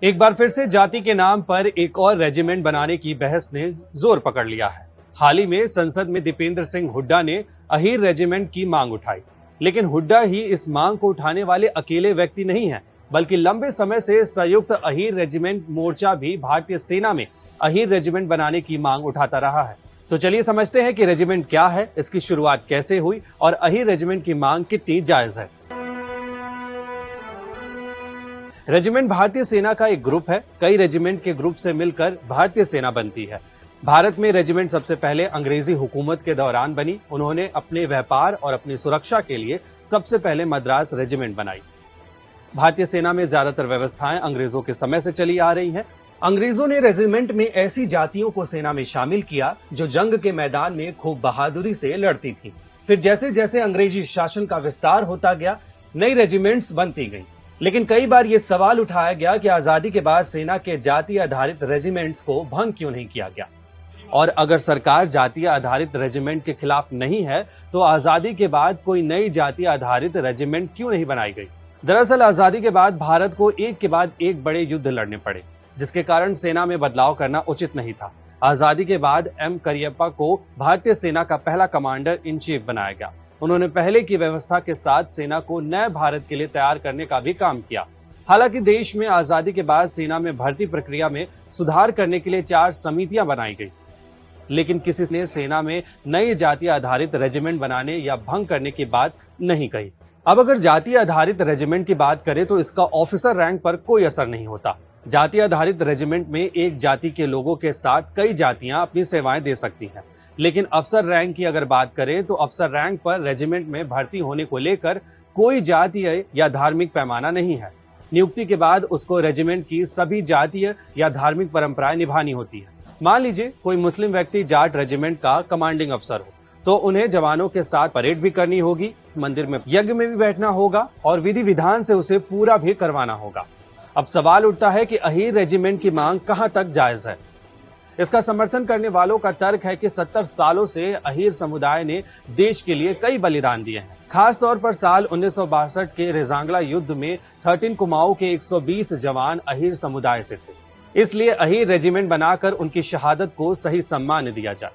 एक बार फिर से जाति के नाम पर एक और रेजिमेंट बनाने की बहस ने जोर पकड़ लिया है। हाल ही में संसद में दीपेंद्र सिंह हुड्डा ने अहीर रेजिमेंट की मांग उठाई, लेकिन हुड्डा ही इस मांग को उठाने वाले अकेले व्यक्ति नहीं हैं, बल्कि लंबे समय से संयुक्त अहीर रेजिमेंट मोर्चा भी भारतीय सेना में अहीर रेजिमेंट बनाने की मांग उठाता रहा है। तो चलिए समझते हैं कि रेजिमेंट क्या है, इसकी शुरुआत कैसे हुई और अहीर रेजिमेंट की मांग कितनी जायज है। रेजिमेंट भारतीय सेना का एक ग्रुप है। कई रेजिमेंट के ग्रुप से मिलकर भारतीय सेना बनती है। भारत में रेजिमेंट सबसे पहले अंग्रेजी हुकूमत के दौरान बनी। उन्होंने अपने व्यापार और अपनी सुरक्षा के लिए सबसे पहले मद्रास रेजिमेंट बनाई। भारतीय सेना में ज्यादातर व्यवस्थाएं अंग्रेजों के समय से चली आ रही हैं। अंग्रेजों ने रेजिमेंट में ऐसी जातियों को सेना में शामिल किया जो जंग के मैदान में खूब बहादुरी से लड़ती थी। फिर जैसे जैसे अंग्रेजी शासन का विस्तार होता गया, नई रेजिमेंट्स बनती गईं। लेकिन कई बार ये सवाल उठाया गया कि आजादी के बाद सेना के जाति आधारित रेजिमेंट्स को भंग क्यों नहीं किया गया, और अगर सरकार जाति आधारित रेजिमेंट के खिलाफ नहीं है तो आजादी के बाद कोई नई जाति आधारित रेजिमेंट क्यों नहीं बनाई गई। दरअसल आजादी के बाद भारत को एक के बाद एक बड़े युद्ध लड़ने पड़े, जिसके कारण सेना में बदलाव करना उचित नहीं था। आजादी के बाद एम करियप्पा को भारतीय सेना का पहला कमांडर इन चीफ बनाया गया। उन्होंने पहले की व्यवस्था के साथ सेना को नए भारत के लिए तैयार करने का भी काम किया। हालांकि देश में आजादी के बाद सेना में भर्ती प्रक्रिया में सुधार करने के लिए 4 समितियां बनाई गई, लेकिन किसी ने सेना में नई जाति आधारित रेजिमेंट बनाने या भंग करने की बात नहीं कही। अब अगर जाति आधारित रेजिमेंट की बात करें तो इसका ऑफिसर रैंक पर कोई असर नहीं होता। जाति आधारित रेजिमेंट में एक जाति के लोगों के साथ कई जातियां अपनी सेवाएं दे सकती हैं, लेकिन अफसर रैंक की अगर बात करें तो अफसर रैंक पर रेजिमेंट में भर्ती होने को लेकर कोई जातीय या धार्मिक पैमाना नहीं है। नियुक्ति के बाद उसको रेजिमेंट की सभी जातीय या धार्मिक परंपराएं निभानी होती है। मान लीजिए कोई मुस्लिम व्यक्ति जाट रेजिमेंट का कमांडिंग अफसर हो, तो उन्हें जवानों के साथ परेड भी करनी होगी, मंदिर में यज्ञ में भी बैठना होगा और विधि विधान से उसे पूरा भी करवाना होगा। अब सवाल उठता है कि अहीर रेजिमेंट की मांग कहां तक जायज है। इसका समर्थन करने वालों का तर्क है कि 70 सालों से अहीर समुदाय ने देश के लिए कई बलिदान दिए हैं। खास तौर पर साल 1962 के रेजांगला युद्ध में 13 कुमाऊं के 120 जवान अहीर समुदाय से थे। इसलिए अहीर रेजिमेंट बनाकर उनकी शहादत को सही सम्मान दिया जाए।